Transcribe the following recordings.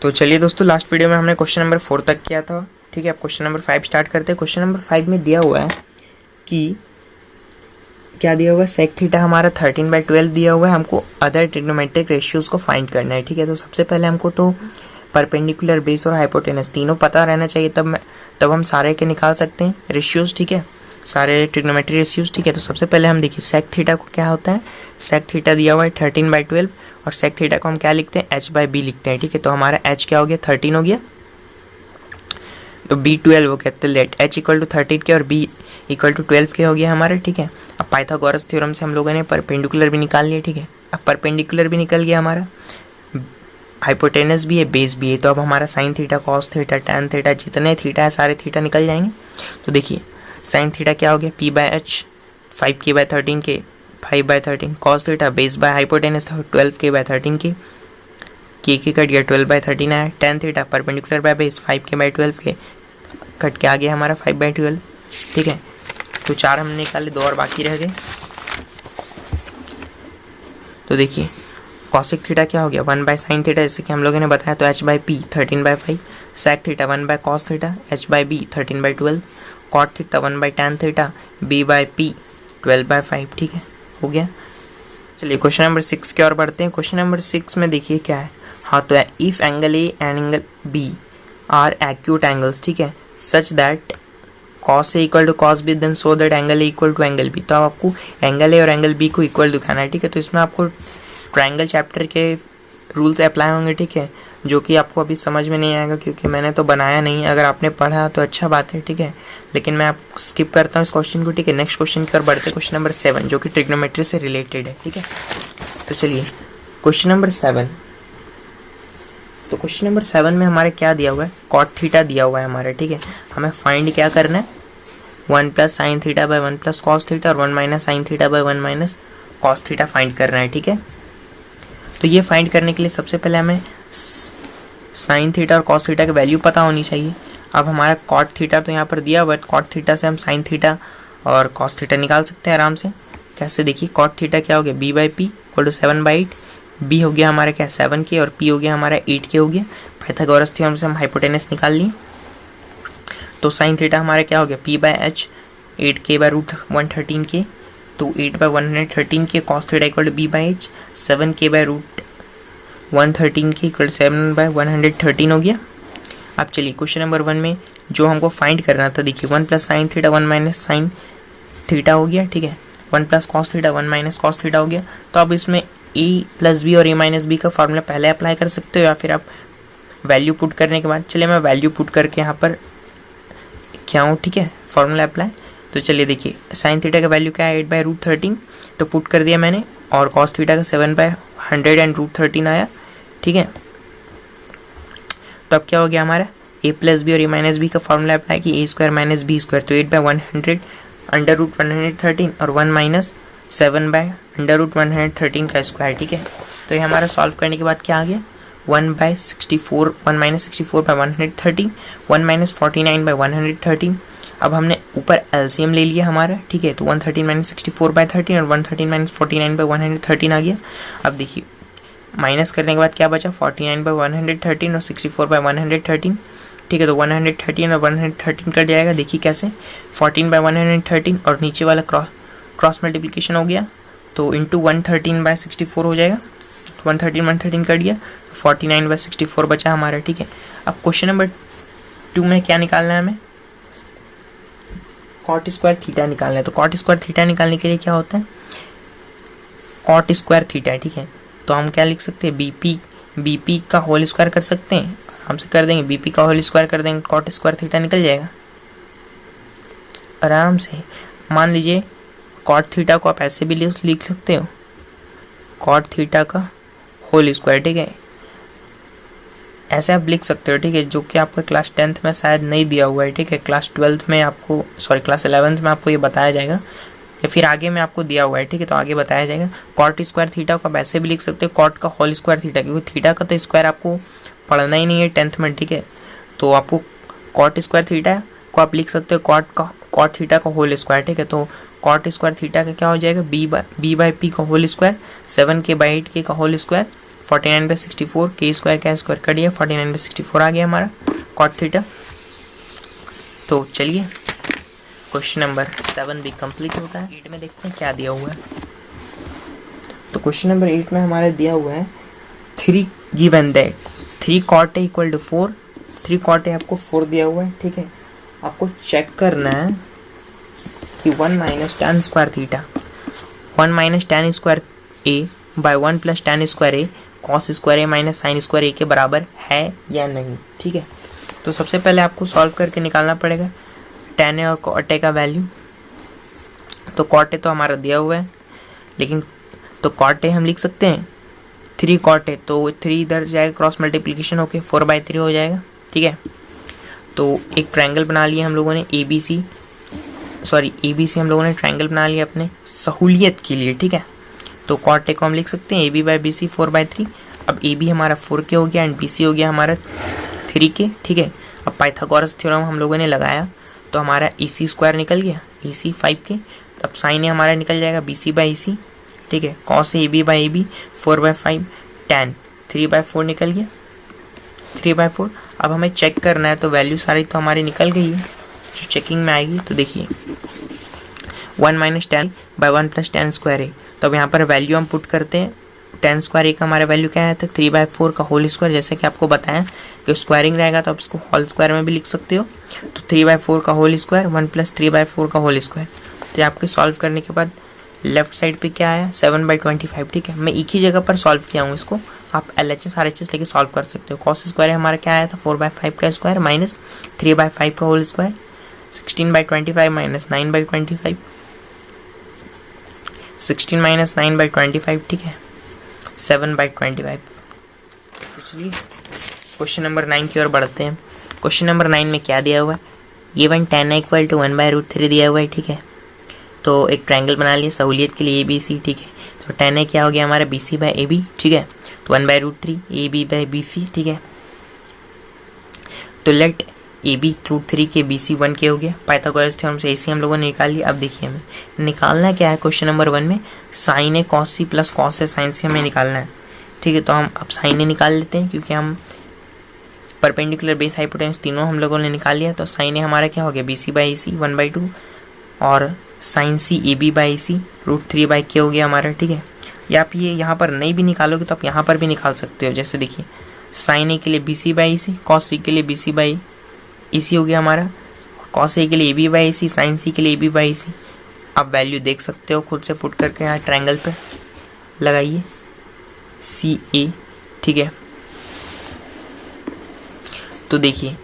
तो चलिए दोस्तों, लास्ट वीडियो में हमने क्वेश्चन नंबर 4 तक किया था। ठीक है, अब क्वेश्चन नंबर 5 स्टार्ट करते हैं। क्वेश्चन नंबर 5 में दिया हुआ है कि क्या दिया हुआ है, सेक थीटा हमारा 13/12 दिया हुआ है, हमको अदर ट्रिग्नोमेट्रिक रेशियोज को फाइंड करना है। ठीक है, तो सबसे पहले हमको तो परपेंडिकुलर, बेस और हाइपोटेनस तीनों पता रहना चाहिए, तब हम सारे के निकाल सकते हैं रेशियोज। ठीक है, सारे ट्रिग्नोमेट्रिक रेशियोज। ठीक है, तो सबसे पहले हम देखिए सेक थीटा को क्या होता है। सेक थीटा दिया हुआ है 13/12 और सेक थीटा को हम क्या लिखते हैं, h/b लिखते हैं। ठीक है, तो हमारा h क्या हो गया, 13 हो गया, तो b 12 हो गया। तो लेट h इक्वल टू 13 के और b इक्वल टू 12 के हो गया हमारा। ठीक है, अब पाइथागोरस थ्योरम से हम लोगों ने परपेंडिकुलर भी निकाल लिया। ठीक है, अब परपेंडिकुलर भी निकल गया हमारा, हाइपोटेनस भी है, बेस भी है, तो अब हमारा sine theta, cos theta, tan theta, जितने थीटा है सारे थीटा निकल जाएंगे। तो देखिए साइन थीटा क्या हो गया, p/h 5k/13 के 5/13, cos theta base by hypotenuse 12k/13 के कट गया 12/13 आया, tan theta perpendicular by base 5k/12 के कट के आ गया हमारा 5/12। ठीक है, तो 4 हमने निकाले, 2 और बाकी रह गए। तो देखिए कॉसिक थीटा क्या हो गया, 1/sin थीटा, जैसे कि हम लोगों ने बताया, तो h/p 13/5, sec theta 1/cos theta, h/b 13/12, cot theta 1/tan theta, b/p 12/5। ठीक है, हो गया। चलिए क्वेश्चन नंबर 6 की ओर बढ़ते हैं। क्वेश्चन नंबर 6 में देखिए क्या है, हाँ तो if angle A and angle B are acute angles, ठीक है, such that cos A equal to cos B, then so that angle A equal to angle B. तो अब आपको एंगल ए और एंगल बी को इक्वल दिखाना है। ठीक है, तो इसमें आपको ट्रायंगल चैप्टर के रूल्स अप्लाई होंगे। ठीक है, जो कि आपको अभी समझ में नहीं आएगा क्योंकि मैंने तो बनाया नहीं, अगर आपने पढ़ा तो अच्छा बात है। ठीक है, लेकिन मैं आप स्किप करता हूँ इस क्वेश्चन को। ठीक है, नेक्स्ट क्वेश्चन की ओर बढ़ते, क्वेश्चन नंबर 7 जो कि ट्रिग्नोमेट्री से रिलेटेड है। ठीक है, तो चलिए क्वेश्चन नंबर 7। तो क्वेश्चन नंबर 7 में हमारे क्या दिया हुआ है, कॉट थीटा दिया हुआ है हमारे। ठीक है, हमें फाइंड क्या करना है, 1 + sin theta by 1 + cos theta और 1 - sin theta by 1 - cos theta find करना है। ठीक है, तो ये फाइंड करने के लिए सबसे पहले हमें साइन थीटा और कॉस थीटा की वैल्यू पता होनी चाहिए। अब हमारा कॉट थीटा तो यहाँ पर दिया हुआ है, कॉट थीटा से हम साइन थीटा और कॉस थीटा निकाल सकते हैं आराम से। कैसे, देखिए कॉट थीटा क्या हो गया, b/p इक्वल टू 7/8, b हो गया हमारा क्या 7 के और p हो गया हमारा 8 के हो गया। पाइथागोरस थ्योरम से हम हाइपोटेनस निकाल लिए। तो साइन थीटा हमारा क्या हो गया, p/h 8k/√113 के, तो 8/113 के, cos theta equal to b/h 7k/√113 के इक्वल 7/113 हो गया। अब चलिए क्वेश्चन नंबर 1 में जो हमको फाइंड करना था, देखिए 1 + sin थीटा 1 - sin थीटा हो गया। ठीक है, 1 + cos थीटा 1 - cos थीटा हो गया। तो अब इसमें a + b और a - b का फॉर्मूला पहले अप्लाई कर सकते हो या फिर आप वैल्यू पुट करने के बाद। चलिए मैं वैल्यू पुट करके यहाँ पर क्या हूँ। ठीक है, फॉर्मूला अप्लाई। तो चलिए देखिए साइन थीटा का वैल्यू क्या है, 8/√13, तो पुट कर दिया मैंने, और कॉस थीटा का 7/100√13 आया। ठीक है, तो अब क्या हो गया हमारा, a + b और a - b का फॉर्मूला अप्लाई की, a² - b², तो 8/100 √113 और 1 - 7/√113 का स्क्वायर। ठीक है, तो ये हमारा सॉल्व करने के बाद क्या आ गया, 1/64 1 - 64/113, 1 - 49/113। अब हमने ऊपर एलसीएम ले लिया हमारा। ठीक है, तो 113 - 64/13 और 113 - 49/113 आ गया। अब देखिए माइनस करने के बाद क्या बचा, 49/113 और 64/113। ठीक है, तो 113 और 113 कट जाएगा। देखिए कैसे, 14/113 और नीचे वाला क्रॉस मल्टीप्लिकेशन हो गया, तो इंटू 113/64 हो जाएगा। 113 कट गया, तो 49/64 बचा हमारा। ठीक है, अब क्वेश्चन नंबर 2 में क्या निकालना है हमें, कॉट स्क्वायर थीटा निकालना है। तो कॉट स्क्वायर थीटा निकालने के लिए क्या होता है, कॉट स्क्वायर थीटा। ठीक है, तो हम क्या लिख सकते हैं, बीपी का होल स्क्वायर कर सकते हैं, आराम से कर देंगे, बीपी का होल स्क्वायर कर देंगे, कॉट स्क्वायर थीटा निकल जाएगा आराम से। मान लीजिए कॉट थीटा को आप ऐसे भी लिख सकते हो, कॉट थीटा का होल स्क्वायर। ठीक है, ऐसे आप लिख सकते हो। ठीक है, जो कि आपका क्लास 10th में शायद नहीं दिया हुआ है। ठीक है, क्लास 12th में आपको, सॉरी क्लास 11th में आपको ये बताया जाएगा, या फिर आगे में आपको दिया हुआ है। ठीक है, तो आगे बताया जाएगा। कॉट स्क्वायर थीटा को आप ऐसे भी लिख सकते हो, कॉट का होल स्क्वायर थीटा, क्योंकि थीटा का तो स्क्वायर आपको पढ़ना ही नहीं है 10th में। ठीक है, तो आपको कॉट स्क्वायर थीटा को आप लिख सकते हो कॉट थीटा का होल स्क्वायर। ठीक है, तो कॉट स्क्वायर थीटा का क्या हो जाएगा, b/p का होल स्क्वायर, 7k/8k का होल स्क्वायर, 49/64 के स्क्वायर का स्क्वायर कट गया, 49/64 आ गया हमारा कॉट थीटा। तो चलिए क्वेश्चन नंबर 7 भी कंप्लीट होता है। 8 में देखते हैं क्या दिया हुआ है। तो क्वेश्चन नंबर 8 में हमारा दिया हुआ है 3 given that 3 cot A equal to 4, 3 cot A आपको 4 दिया हुआ है, ठीक है। आपको चेक करना है कि 1 minus tan square theta 1 minus tan square A by 1 plus tan square A cos square A minus sine square A के बराबर है या नहीं, ठीक है। तो सबसे पहले आपको सॉल्व करके निकालना पड़ेगा tan A और cot A का वैल्यू। तो cot A तो हमारा दिया हुआ है, लेकिन तो cot A हम लिख सकते हैं 3 cot A, तो 3 इधर जाएगा, क्रॉस मल्टीप्लिकेशन होके 4/3 हो जाएगा, ठीक है। तो एक ट्रायंगल बना लिया हम लोगों ने ABC हम लोगों ने ट्रायंगल बना लिया अपने सहूलियत के लिए, ठीक है। तो cot A को हम लिख सकते हैं AB/BC 4/3। अब AB हमारा 4 के हो गया एंड BC हो गया हमारा 3 के, ठीक है। अब पाइथागोरस थ्योरम हम लोगों ने लगाया तो हमारा EC स्क्वायर निकल गया, EC 5 के। अब साइन A हमारा निकल जाएगा BC/EC, ठीक है। cos AB/AB 4/5 tan 3/4 निकल गया 3/4। अब हमें चेक करना है, तो वैल्यू सारी तो हमारी निकल गई है जो चेकिंग में आएगी। तो देखिए 1 minus tan by 1 plus tan square A। तो अब यहाँ पर वैल्यू हम पुट करते हैं। tan स्क्वायर A का हमारा वैल्यू क्या है, तो 3/4 का होल स्क्वायर। जैसे कि आपको बताया कि स्क्वायरिंग रहेगा तो आप इसको होल स्क्वायर में भी लिख सकते हो। तो 3/4 का होल स्क्वायर 1 प्लस 3/4 का होल स्क्वायर। तो आपके सॉल्व करने के बाद लेफ्ट साइड पे क्या आया 7/25, ठीक है। मैं एक ही जगह पर सॉल्व किया हूँ इसको, आप LHS RHS लेके सॉल्व कर सकते हो। cos स्क्वायर हमारा क्या आया था 4/5 का स्क्वायर माइनस 3/5 का होल स्क्वायर, 16/25 माइनस 9/25, 16 माइनस 9/25, ठीक है 7/25। तो चलिए क्वेश्चन नंबर 9 की ओर बढ़ते हैं। क्वेश्चन नंबर 9 में क्या दिया हुआ है, given tan A equal to 1/√3 दिया हुआ है, ठीक है। तो एक ट्रायंगल बना लिया सहूलियत के लिए ABC, ठीक है। तो tan A क्या हो गया हमारा BC/AB, ठीक है। तो 1/√3 AB/BC, ठीक है। तो लेट AB √3 के BC 1 के हो गया। पाइथागोरस थ्योरम से AC हम लोगों ने निकाल लिया। अब देखिए हमें निकालना क्या है क्वेश्चन नंबर 1 में, sine A cos C plus cos A sine C हमें निकालना है, ठीक है। तो हम अब साइन A निकाल लेते हैं, क्योंकि हम परपेंडिकुलर बेस हाइपोटेन्यूस तीनों हम लोगों ने निकाल लिया। तो साइन A हमारा क्या हो गया BC/AC 1/2 और साइन C AB/AC √3/k हो गया हमारा, ठीक है। या आप ये यहाँ पर नहीं भी निकालोगे तो आप यहाँ पर भी निकाल सकते हो। जैसे देखिए साइन A के लिए BC/AC, cos C के लिए BC/AC हो गया हमारा, cos A के लिए AB/AC, साइन C के लिए AB/AC। आप वैल्यू देख सकते हो खुद से पुट करके यहाँ ट्रायंगल पे लगाइए CA, ठीक है। तो देखिए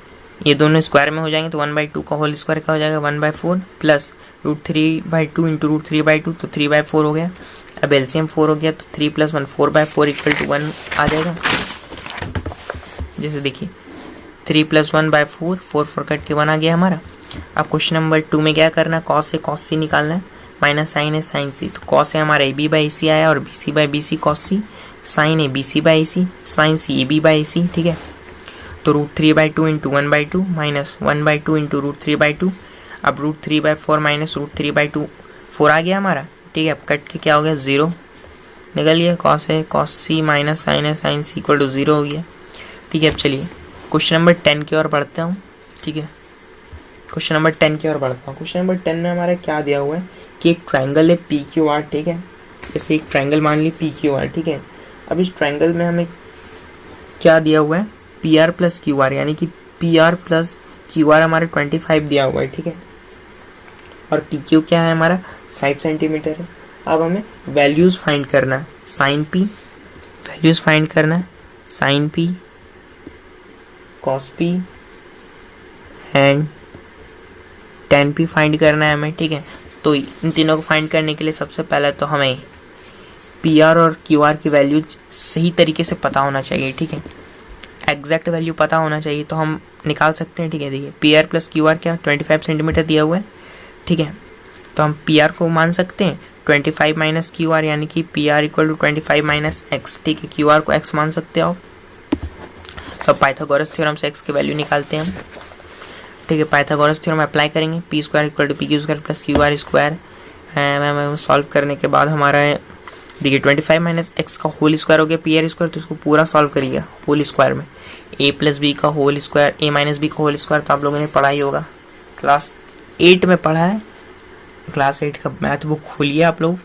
ये दोनों स्क्वायर में हो जाएंगे, तो 1/2 का होल स्क्वायर का हो जाएगा 1/4 प्लस √3/2 इंटू √3/2, तो 3/4 हो गया। अब LCM 4 हो गया, तो 3 + 1 4/4 इक्वल टू 1 आ जाएगा। जैसे देखिए 3 + 1/4 4 कट के 1 आ गया हमारा। अब क्वेश्चन नंबर 2 में क्या करना है, cos C निकालना है minus sine A sin C। तो cos A हमारा AB/AC आया और BC/BC cos C, sine A BC/AC, sine C AB/AC, ठीक है। तो √3/2 इंटू 1/2 माइनस 1/2 इंटू √3/2। अब √3/4 माइनस √3/2 4 आ गया हमारा, ठीक है। अब कट के क्या हो गया 0 निकल गया, cos C minus sine A sin C equal to 0 हो गया, ठीक है। अब चलिए क्वेश्चन नंबर 10 की ओर बढ़ते हूँ, ठीक है। क्वेश्चन नंबर 10 की ओर बढ़ता हूँ। क्वेश्चन नंबर 10 में हमारा क्या दिया हुआ है कि एक ट्रायंगल है PQR, ठीक है। जैसे एक ट्रायंगल मान ली PQR, ठीक है। अब इस ट्रायंगल में हमें क्या दिया हुआ है PR प्लस QR, यानी कि PR प्लस QR हमारा 25 दिया हुआ है, ठीक है। और PQ क्या है हमारा 5 सेंटीमीटर है। अब हमें वैल्यूज़ फाइंड करना है, साइन P वैल्यूज़ फाइंड करना है, sine P cos P and tan P find करना है हमें, ठीक है। तो इन तीनों को फाइंड करने के लिए सबसे पहले तो हमें PR और QR की वैल्यू सही तरीके से पता होना चाहिए, ठीक है। एग्जैक्ट वैल्यू पता होना चाहिए तो हम निकाल सकते हैं, ठीक है। देखिए PR प्लस QR क्या 25 सेंटीमीटर दिया हुआ है, ठीक है। तो हम PR को मान सकते हैं 25 माइनस QR, यानी कि PR equal to 25 minus x, ठीक है। QR को x मान सकते हो आप। तो पाइथागोरस थ्योरम से x की वैल्यू निकालते हैं हम, ठीक है। पाइथागोरस थ्योरम अप्लाई करेंगे, P² equal to PQ² plus QR²। Solve करने के बाद हमारा देखिए 25 माइनस एक्स का होल स्क्वायर हो गया पी आर स्क्वायर, तो इसको पूरा सॉल्व करिएगा होल स्क्वायर में। ए प्लस बी का होल स्क्वायर, ए माइनस बी का होल स्क्वायर तो आप लोगों ने पढ़ा ही होगा, क्लास 8 में पढ़ा है। क्लास 8 का मैथ बुक खोलिए आप लोग,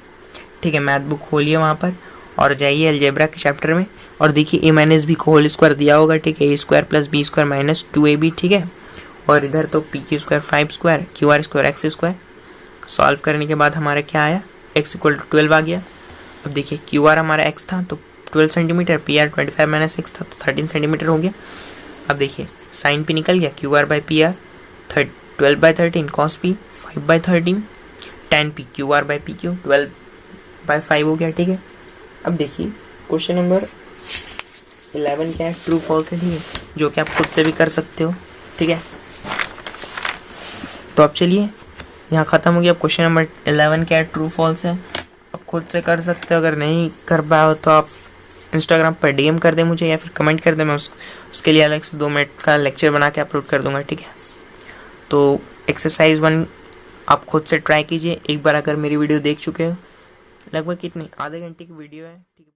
ठीक है, मैथ बुक खोलिए वहाँ पर और जाइए अलजेब्रा के चैप्टर में और देखिए ए माइनस बी का होल स्क्वायर दिया होगा, ठीक है, A square plus B square minus 2ab, ठीक है। और इधर तो P Q square 5 square Q R square X square. Solve करने के बाद हमारा क्या आया, x इक्वल टू 12 आ गया। अब देखिए क्यू आर हमारा x था तो 12 centimetre, P R 25 minus x था तो 13 सेंटीमीटर हो गया। अब देखिए साइन पी निकल गया, Q R by P R 12/13 cos P 5/13 tan P Q R by P Q 12/5 हो गया, ठीक है। अब देखिए क्वेश्चन नंबर 11 क्या है, ट्रू फॉल्स है, ठीक है, जो कि आप खुद से भी कर सकते हो, ठीक है। तो अब चलिए यहाँ ख़त्म हो गया। अब क्वेश्चन नंबर 11 क्या है, ट्रू फॉल्स है, आप खुद से कर सकते हो। अगर नहीं कर पाए हो तो आप इंस्टाग्राम पर डीएम कर दें मुझे या फिर कमेंट कर दें, मैं उसके लिए अलग से 2 मिनट का लेक्चर बना के अपलोड कर दूंगा, ठीक है। तो एक्सरसाइज 1 आप खुद से ट्राई कीजिए एक बार। अगर मेरी वीडियो देख चुके हो, लगभग कितनी आधे घंटे की वीडियो है, ठीक है।